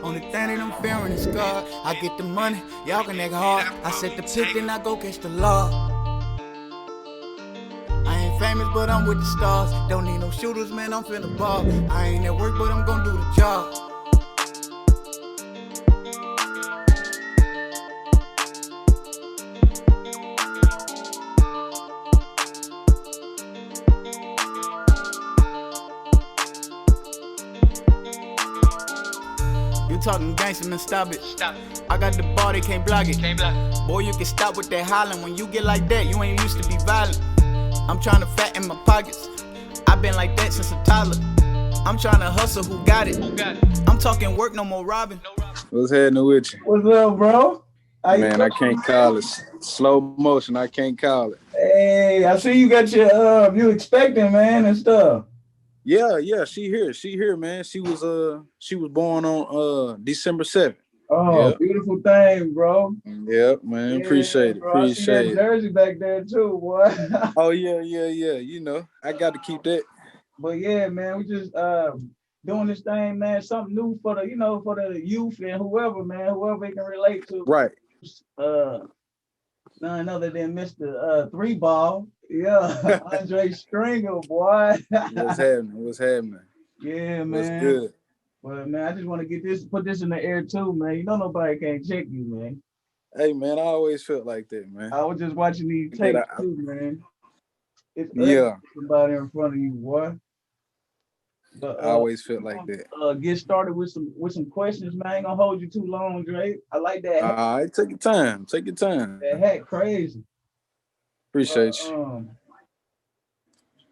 Only thing that I'm fearing is God. I get the money, y'all can act hard. I set the pick, then I go catch the law. I ain't famous, but I'm with the stars. Don't need no shooters, man, I'm finna ball. I ain't at work, but I'm gon' do the job. You talking gangsta, man, stop it. I got the ball, they can't block it. Boy, you can stop with that hollering. When you get like that, you ain't used to be violent. I'm trying to fatten my pockets. I been like that since a toddler. I'm trying to hustle, who got it? I'm talking work, no more robbing. What's happening with you? What's up, bro? Man, I can't call it. Slow motion, I can't call it. Hey, I see you got your you expecting, man, and stuff. Yeah, she here, man. She was born on December 7th. Oh, yep. Beautiful thing, bro. Yep, man. Yeah, appreciate it. Bro, appreciate I see that jersey back there too, boy. Oh yeah. You know, I got to keep that. But yeah, man, we just doing this thing, man. Something new for the, for the youth and whoever, man, whoever they can relate to. Right. None other than Mr. Three Ball. Yeah, Andre Stringer, boy. What's happening? Yeah, man. What's good? Well, man, I just want to put this in the air too, man. You know nobody can't check you, man. Hey, man, I always felt like that, man. I was just watching these tapes too, man. It's somebody in front of you, boy. But, I always felt like that. Get started with some questions, man. I ain't gonna hold you too long, Drake. I like that. All right, take your time. Take your time. That hat crazy. Appreciate you.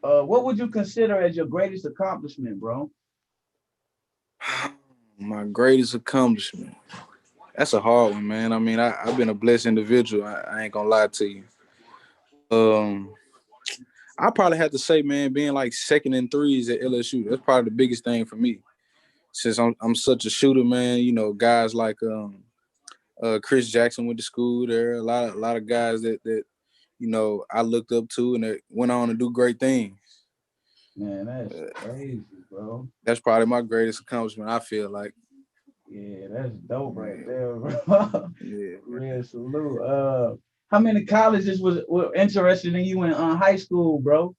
What would you consider as your greatest accomplishment, bro? My greatest accomplishment. That's a hard one, man. I mean, I've been a blessed individual. I ain't gonna lie to you. I probably have to say, man, being like second in threes at LSU. That's probably the biggest thing for me. Since I'm such a shooter, man. You know, guys like Chris Jackson went to school there. A lot of guys that you know I looked up to and that went on to do great things. Man, that's crazy, bro. That's probably my greatest accomplishment, I feel like. Yeah, that's dope right there, bro. Yeah. Real salute. How many colleges were interested in you in high school, bro?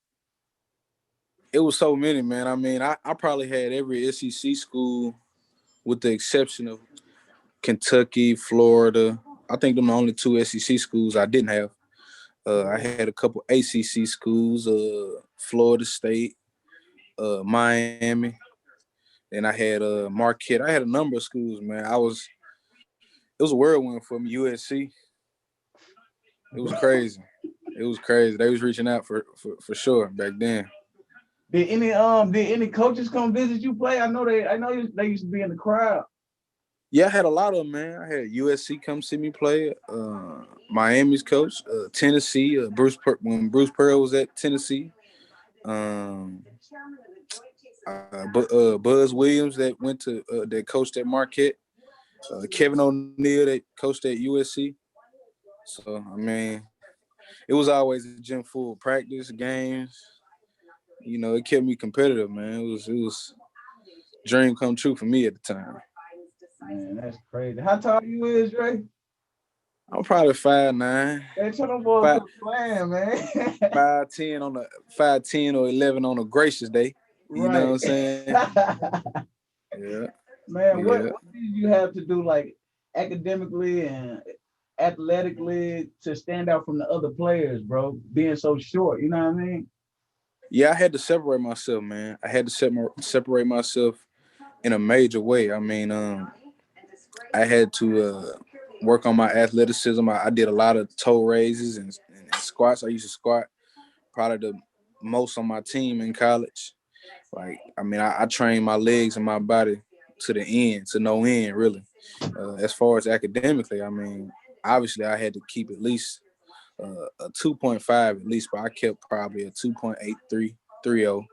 It was so many, man. I mean, I probably had every SEC school with the exception of Kentucky, Florida. I think them the only two SEC schools I didn't have. I had a couple ACC schools, Florida State, Miami, and I had Marquette. I had a number of schools, man. It was a whirlwind for me. USC. It was crazy. It was crazy. They was reaching out for sure back then. Did any coaches come visit you play? I know they used to be in the crowd. Yeah, I had a lot of them, man. I had USC come see me play. Miami's coach, Tennessee, when Bruce Pearl was at Tennessee. Buzz Williams that went to that coached at Marquette. Kevin O'Neal that coached at USC. So I mean, it was always a gym full of practice, games. You know, it kept me competitive, man. It was dream come true for me at the time. Man, that's crazy. How tall you is, Dre? I'm probably 5'9". Hey, tell them boys quit playing, man. 5'10" or 11 on a gracious day. You know what I'm saying? Yeah. Man, what did you have to do, like, academically and athletically to stand out from the other players, bro? Being so short, you know what I mean? Yeah, I had to separate myself, man. I had to separate myself in a major way. I mean, I had to work on my athleticism. I did a lot of toe raises and squats. I used to squat probably the most on my team in college. Like, I mean, I trained my legs and my body to the end, to no end, really. As far as academically, I mean, obviously I had to keep at least a 2.5 at least, but I kept probably a 2.8330,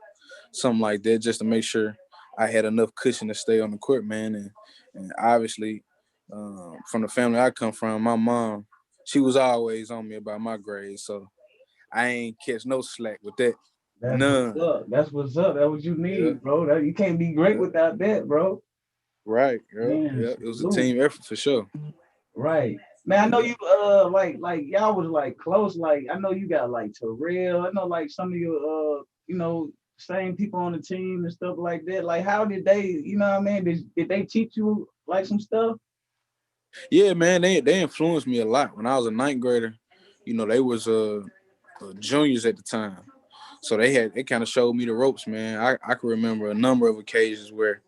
something like that, just to make sure I had enough cushion to stay on the court, man. And obviously, from the family I come from, my mom, she was always on me about my grades, so I ain't catch no slack with that. That's what's up. That's what you need, bro. You can't be great without that, bro. Right. Yeah. Man, Yeah. It was a salute. team effort for sure. Right. Man, I know Yeah. you like y'all was like close. Like I know you got like Terrell. I know like some of your same people on the team and stuff like that. Like how did they, what I mean? Did they teach you like some stuff? Yeah, man. They influenced me a lot when I was a ninth grader. They was juniors at the time. So they kind of showed me the ropes, man. I can remember a number of occasions where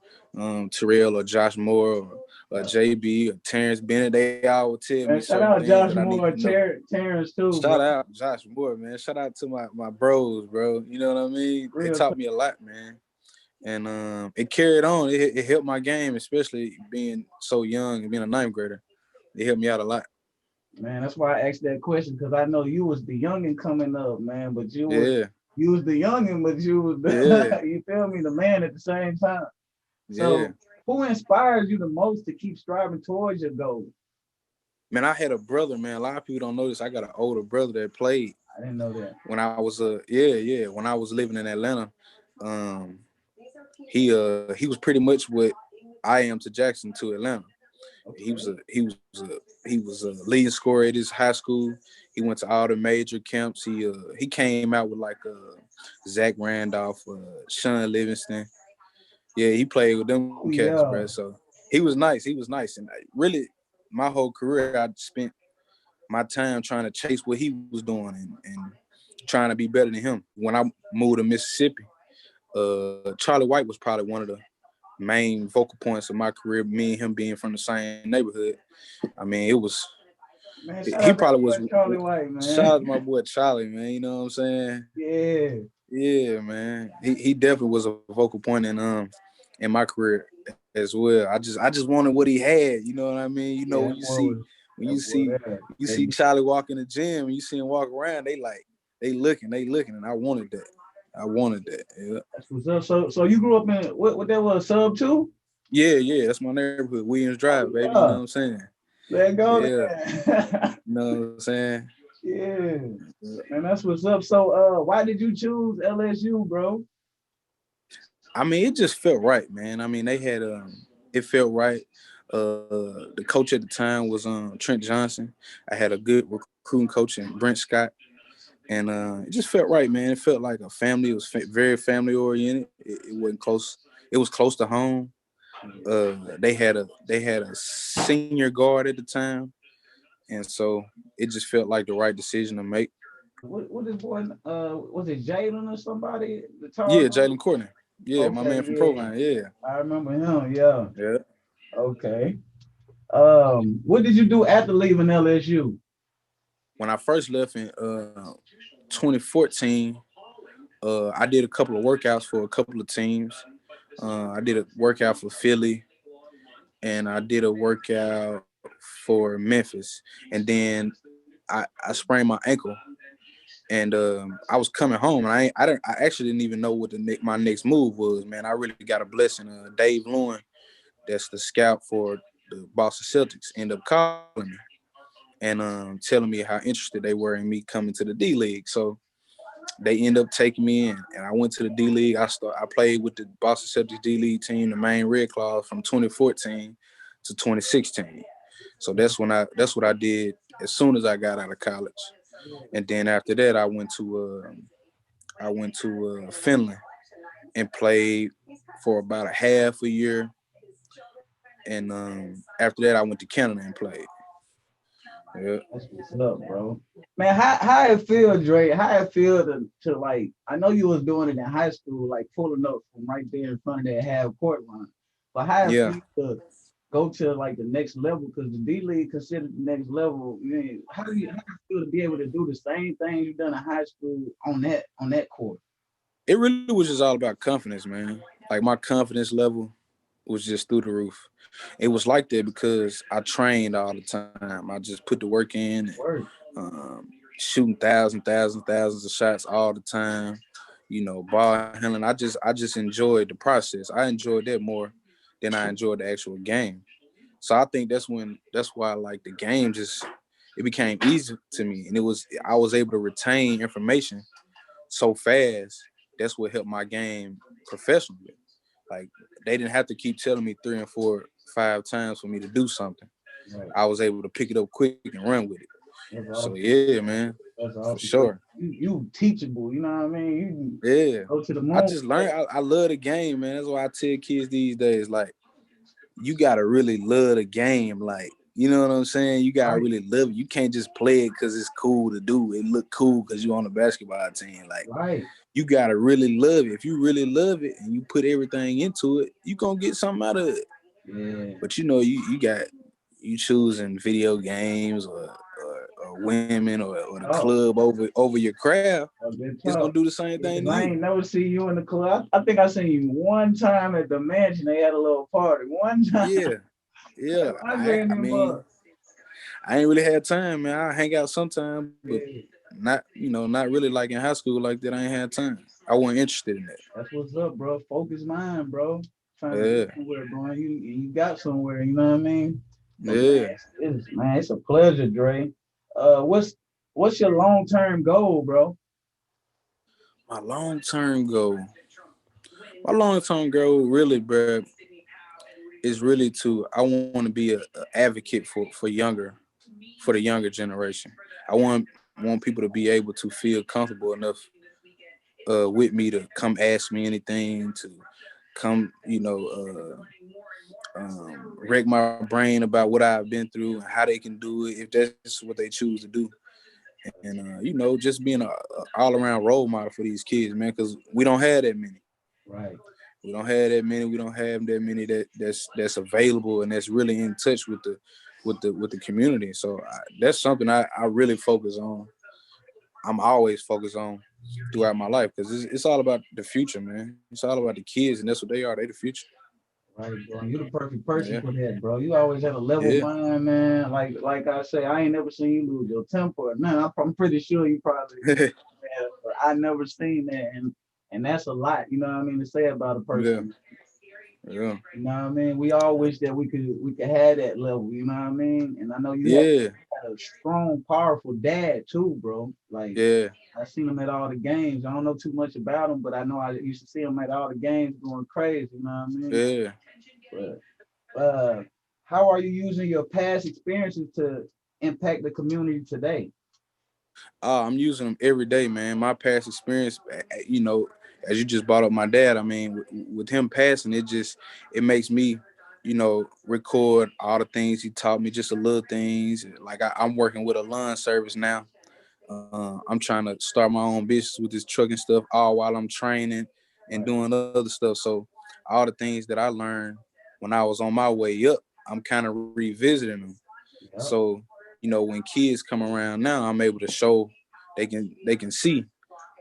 Terrell or Josh Moore or JB or Terrence Bennett, they all would tell me Man, shout certain out things Josh that I need Moore, to know. Terrence too, bro. Shout out Josh Moore, man. Shout out to my bros, bro. You know what I mean? They Real taught me a lot, man. And it carried on. It helped my game, especially being so young and being a ninth grader. It helped me out a lot. man. That's why I asked that question because I know you was the youngin coming up, man. But Yeah, you was the youngin, but you was yeah, the you feel me, the man at the same time. yeah. So who inspires you the most to keep striving towards your goal? Man, I had a brother, man. A lot of people don't know this. I got an older brother that played I didn't know that. when I was when I was living in Atlanta. Um, he was pretty much what I am to Jackson to Atlanta. He was Okay. a he was a he was a leading scorer at his high school. He went to all the major camps. He came out with like Zach Randolph, Sean Livingston. Yeah, he played with them Oh cats, bro. yeah. So he was nice. He was nice, and really, my whole career I spent my time trying to chase what he was doing and trying to be better than him. When I moved to Mississippi, Charlie White was probably one of the main vocal points of my career. Me and him being from the same neighborhood. I mean, it was Man, shout he out that probably boy was. Charlie White, man. Shout out to my boy Charlie, man. You know what I'm saying? Yeah. Yeah, man. He definitely was a vocal point in my career as well. I just wanted what he had. You know what I mean? Yeah, When that you boy see there. you That see Charlie walk in the gym and you see him walk around, they looking, and I wanted that. I wanted that. Yeah. that's what's up. So you grew up in what that was, sub two? Yeah, yeah. That's my neighborhood, Williams Oh Drive, baby. You know yeah. what I'm saying? Let go Yeah. there. You know what I'm saying? Yeah. Man, that's what's up. So why did you choose LSU, bro? I mean, it just felt right, man. I mean, it felt right. The coach at the time was Trent Johnson. I had a good recruiting coach in Brent Scott, and it just felt right, man. It felt like a family. It was very family oriented. It wasn't close. It was close to home. They had a senior guard at the time, and so it just felt like the right decision to make. What is boy was it Jalen or somebody? The tall Yeah, dude? Jalen Courtney. Yeah, my Okay, man from yeah. Provine. Yeah, I remember him, yeah. yeah. Okay. What did you do after leaving LSU? When I first left in 2014, I did a couple of workouts for a couple of teams. I did a workout for Philly, and I did a workout for Memphis, and then I sprained my ankle, and I was coming home, and I actually didn't even know what my next move was. Man, I really got a blessing. Dave Lewin, that's the scout for the Boston Celtics, ended up calling me and telling me how interested they were in me coming to the D League. So they end up taking me in, and I went to the D League. I played with the Boston Celtics D League team, the Maine Red Claws, from 2014 to 2016. So that's what I did as soon as I got out of college, and then after that I went to Finland and played for about a half a year, and after that I went to Canada and played. Yeah. That's what's up, bro. Man, how it feel, Dre? How it feel to like? I know you was doing it in high school, like pulling up from right there in front of that half court line. But how it Yeah. feel to go to like the next level? Because the D League considered the next level. Man, how it feel to be able to do the same thing you done in high school on that court? It really was just all about confidence, man. Like my confidence level was just through the roof. It was like that because I trained all the time. I just put the work in, Word. shooting thousands of shots all the time. Ball handling. I just enjoyed the process. I enjoyed that more than I enjoyed the actual game. So I think that's why like the game just it became easy to me, and I was able to retain information so fast. That's what helped my game professionally. Like they didn't have to keep telling me 3 and 4, 5 times for me to do something. Right. I was able to pick it up quick and run with it. That's So awesome. yeah, man, That's for awesome. sure. You teachable, you know what I mean? You Yeah, go to the moon. I just learned. I love the game, man. That's why I tell kids these days, like, you gotta really love the game. Like, you know what I'm saying? You gotta Right. really love it. You can't just play it because it's cool to do. It look cool because you on the basketball team. Like, Right. you gotta really love it. If you really love it and you put everything into it, you gonna get something out of it. Yeah. But you know, you choosing video games or women or the Oh, club over your craft, a good it's talk. gonna do the same Yeah, thing 'cause to I you. ain't never see you in the club. I think I seen you one time at the mansion. They had a little party. One time. Yeah, yeah. I ran I them mean, up. I ain't really had time, man. I hang out sometime, but Yeah. not really like in high school like that. I ain't had time. I wasn't interested in that. That's what's up, bro. Focus mind, bro. Trying to Yeah, get somewhere, bro. You got somewhere, you know what I mean? But yeah. man, it's a pleasure, Dre. What's your long term goal, bro? My long term goal. My long term goal, really, bro, is really to. I want to be a advocate for the younger generation. I want people to be able to feel comfortable enough with me to come ask me anything, to come, wreck my brain about what I've been through and how they can do it if that's what they choose to do. And just being a all around role model for these kids, man, because we don't have that many. Right. We don't have that many. We don't have that many that's available and that's really in touch with the community. So that's something I really focus on. I'm always focused on throughout my life because it's all about the future, man. It's all about the kids, and that's what they are. They the future. Right, bro. You the perfect person Yeah, for that, bro. You always had a level yeah, mind, man. Like I say, I ain't never seen you lose your temper or nothing. I'm pretty sure you probably have, but I never seen that, and that's a lot. You know what I mean to say about a yeah, person. yeah, You know what I mean? We all wish that we could have that level. You know what I mean? And I know you yeah, had a strong, powerful dad too, bro. Like yeah, I seen him at all the games. I don't know too much about him, but I know I used to see him at all the games going crazy. You know what I mean? yeah. But how are you using your past experiences to impact the community today? I'm using them every day, man. My past experience, as you just brought up my dad. I mean, with him passing, it makes me, record all the things he taught me, just the little things. Like I'm working with a lawn service now. I'm trying to start my own business with this trucking stuff, all while I'm training and Right. doing other stuff. So all the things that I learned when I was on my way up, I'm kind of revisiting them. Yep. So, when kids come around now, I'm able to show they can see,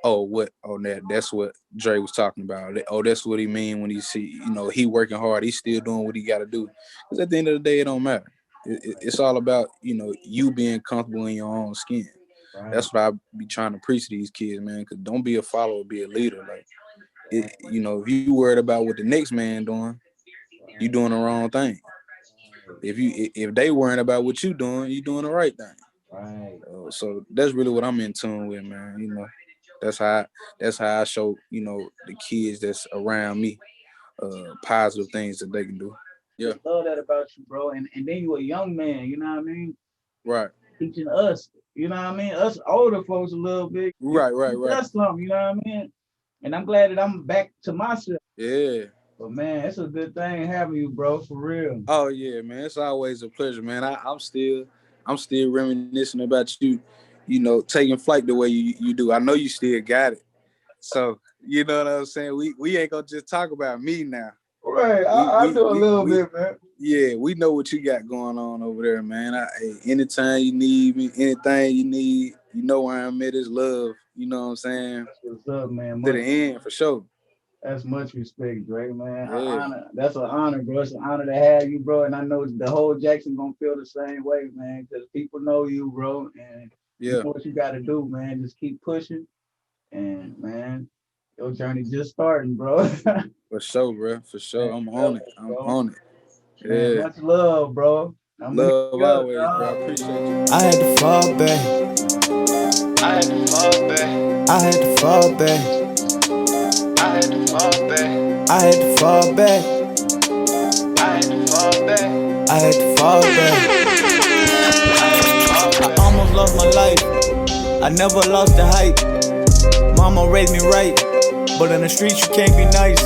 that's what Dre was talking about. Oh, that's what he mean when he see, he working hard, he's still doing what he got to do. Because at the end of the day, it don't matter. It's all about, you being comfortable in your own skin. Right. That's what I be trying to preach to these kids, man. Because don't be a follower, be a leader. Like, if you worried about what the next man doing, you Right. doing the wrong thing. If they worrying about what you doing the right thing. Right. So that's really what I'm in tune with, man. That's how I show the kids that's around me positive things that they can do. Yeah, Just love that about you, bro. And then you a young man, you know what I mean? right, Teaching us, you know what I mean? Us older folks a little bit. right. That's something, you know what I mean? And I'm glad that I'm back to myself. Yeah. But man, it's a good thing having you, bro, for real. Oh yeah, man. It's always a pleasure, man. I'm still reminiscing about you, taking flight the way you do. I know you still got it. So you know what I'm saying. We ain't gonna just talk about me now. Right. We I we do a we little we bit, man. Yeah, we know what you got going on over there, man. Anytime you need me, anything you need, you know where I'm at. Is love. You know what I'm saying? That's what's up, man. To the end, for sure. That's much respect, Dre, man. Yeah, That's an honor, bro. It's an honor to have you, bro. And I know the whole Jackson gonna feel the same way, man, because people know you, bro, and you yeah, know what you got to do, man. Just keep pushing, and man, your journey just starting, bro. for sure, bro. For sure. Next I'm on it. level, I'm bro. on it. Man, Yeah. much love, bro. I'm gonna hit Love you up, always, bro. I dog. appreciate you. I had to fall back. I had to fall back. I had to fall back. I had to fall back. I had to fall back. I had to fall back. I almost lost my life. I never lost the hype. Mama raised me right, but in the streets you can't be nice.